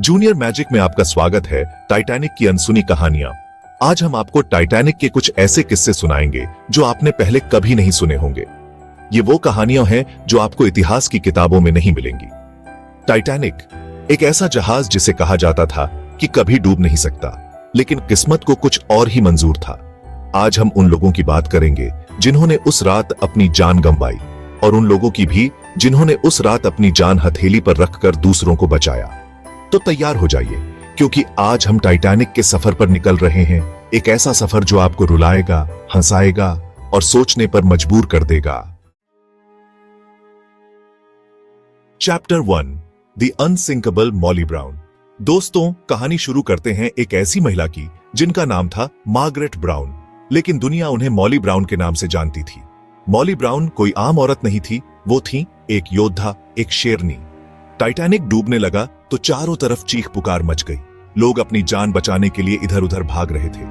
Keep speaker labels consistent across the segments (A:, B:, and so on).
A: Junior magic में आपका स्वागत है। टाइटैनिक की अनसुनी कहानियां। आज हम आपको टाइटैनिक के कुछ ऐसे किस्से सुनाएंगे जो आपने पहले कभी नहीं सुने होंगे। ये वो कहानियां हैं जो आपको इतिहास की किताबों में नहीं मिलेंगी। टाइटैनिक एक ऐसा जहाज जिसे कहा जाता था कि कभी डूब नहीं सकता, लेकिन किस्मत को कुछ और ही मंजूर था। आज हम उन लोगों की बात करेंगे जिन्होंने उस रात अपनी जान गंवाई, और उन लोगों की भी जिन्होंने उस रात अपनी जान हथेली पर रखकर दूसरों को बचाया। तो तैयार हो जाइए, क्योंकि आज हम टाइटैनिक के सफर पर निकल रहे हैं। एक ऐसा सफर जो आपको रुलाएगा, हंसाएगा और सोचने पर मजबूर कर देगा। Chapter 1 the unsinkable Molly brown. दोस्तों, कहानी शुरू करते हैं एक ऐसी महिला की जिनका नाम था मार्गरेट ब्राउन, लेकिन दुनिया उन्हें मॉली ब्राउन के नाम से जानती थी। मॉली ब्राउन कोई आम औरत नहीं थी, वो थी एक योद्धा, एक शेरनी। टाइटैनिक डूबने लगा तो चारों तरफ चीख पुकार मच गई। लोग अपनी जान बचाने के लिए इधर उधर भाग रहे थे।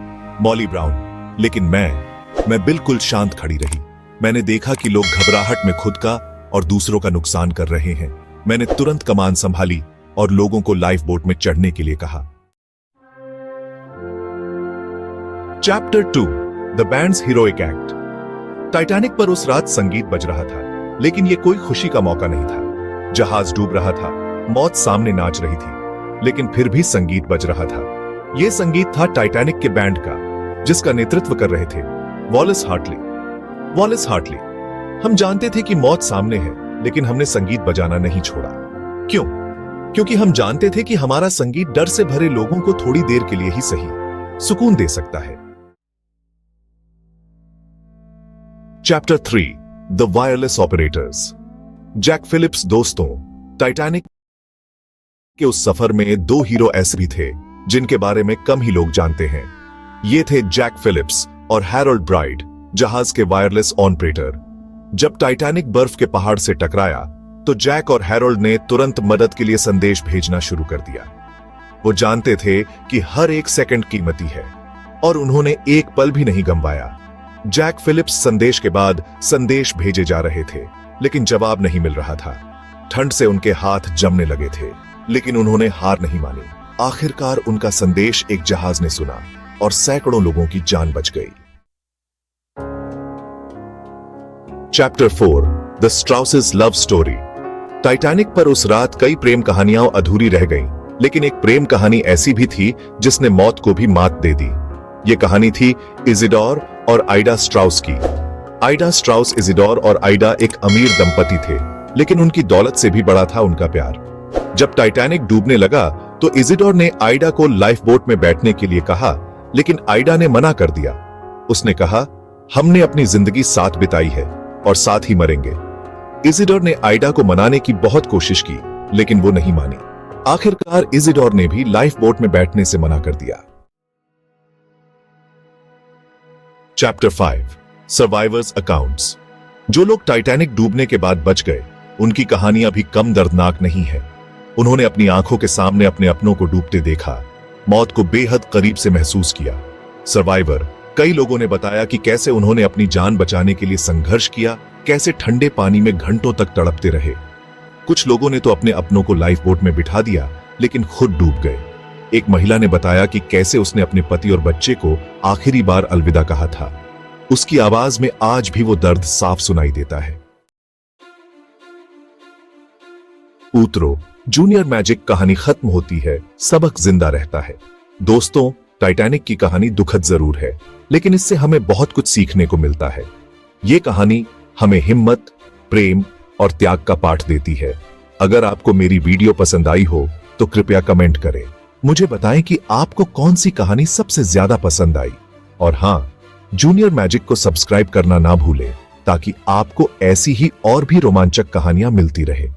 A: मॉली ब्राउन, लेकिन मैं बिल्कुल शांत खड़ी रही। मैंने देखा कि लोग घबराहट में खुद का और दूसरों का नुकसान कर रहे हैं। मैंने तुरंत कमान संभाली और लोगों को लाइफ बोट में चढ़ने के लिए कहा। Chapter 2 the bands heroic act. Titanic पर उस रात संगीत बज रहा था, लेकिन यह कोई खुशी का मौका नहीं था। जहाज डूब रहा था, मौत सामने नाच रही थी, लेकिन फिर भी संगीत बज रहा था। यह संगीत था टाइटैनिक के बैंड का, जिसका नेतृत्व कर रहे थे वॉलेस हार्टली। वॉलेस हार्टली, हम जानते थे कि मौत सामने है, लेकिन हमने संगीत बजाना नहीं छोड़ा। क्यों? क्योंकि हम जानते थे कि हमारा संगीत डर से भरे लोगों को थोड़ी देर के लिए ही सही सुकून दे सकता है। Chapter 3 the wireless operators. Jack Phillips. दोस्तों, टाइटैनिक के उस सफर में दो हीरो ऐसे भी थे जिनके बारे में कम ही लोग जानते हैं। ये थे जैक फिलिप्स और हैरोल्ड ब्राइड, जहाज के वायरलेस ऑपरेटर। जब टाइटैनिक बर्फ के पहाड़ से टकराया तो जैक और हैरोल्ड ने तुरंत मदद के लिए संदेश भेजना शुरू कर दिया। वो जानते थे कि हर एक सेकंड कीमती है, और उन्होंने एक पल भी नहीं गंवाया। जैक फिलिप्स संदेश के बाद संदेश भेजे जा रहे थे, लेकिन जवाब नहीं मिल रहा था। ठंड से उनके हाथ जमने लगे थे, लेकिन उन्होंने हार नहीं मानी। आखिरकार उनका संदेश एक जहाज ने सुना और सैकड़ों लोगों की जान बच गई। Chapter 4 the Strauses love story. Titanic पर उस रात कई प्रेम कहानियां अधूरी रह गईं, लेकिन एक प्रेम कहानी ऐसी भी थी जिसने मौत को भी मात दे दी। यह कहानी थी इजिडोर और आइडा स्ट्राउस की। आइडा स्ट्राउस, इजिडोर और आइडा एक अमीर दंपति थे, लेकिन उनकी दौलत से भी बड़ा था उनका प्यार। जब टाइटैनिक डूबने लगा तो इजिडोर ने आइडा को लाइफ बोट में बैठने के लिए कहा, लेकिन आइडा ने मना कर दिया। उसने कहा, हमने अपनी जिंदगी साथ बिताई है और साथ ही मरेंगे। इजिडोर ने आइडा को मनाने की बहुत कोशिश की, लेकिन वो नहीं मानी। आखिरकार इजिडोर ने भी लाइफ बोट में बैठने से मना कर दिया। Chapter 5 survivors accounts. जो लोग टाइटैनिक डूबने के बाद बच गए, उनकी कहानियां भी कम दर्दनाक नहीं है। उन्होंने अपनी आंखों के सामने अपने अपनों को डूबते देखा, मौत को बेहद करीब से महसूस किया। सर्वाइवर, कई लोगों ने बताया कि कैसे उन्होंने अपनी जान बचाने के लिए संघर्ष किया, कैसे ठंडे पानी में घंटों तक तड़पते रहे। कुछ लोगों ने तो अपने अपनों को लाइफ बोट में बिठा दिया, लेकिन खुद डूब गए। एक महिला ने बताया कि कैसे उसने अपने पति और बच्चे को आखिरी बार अलविदा कहा था। उसकी आवाज में आज भी वो दर्द साफ सुनाई देता है। उतरो, जूनियर मैजिक। कहानी खत्म होती है, सबक जिंदा रहता है। दोस्तों, टाइटैनिक की कहानी दुखद जरूर है, लेकिन इससे हमें बहुत कुछ सीखने को मिलता है। ये कहानी हमें हिम्मत, प्रेम और त्याग का पाठ देती है। अगर आपको मेरी वीडियो पसंद आई हो तो कृपया कमेंट करें। मुझे बताएं कि आपको कौन सी कहानी सबसे ज्यादा पसंद आई। और हां, जूनियर मैजिक को सब्सक्राइब करना ना भूलें, ताकि आपको ऐसी ही और भी रोमांचक कहानियां मिलती रहे।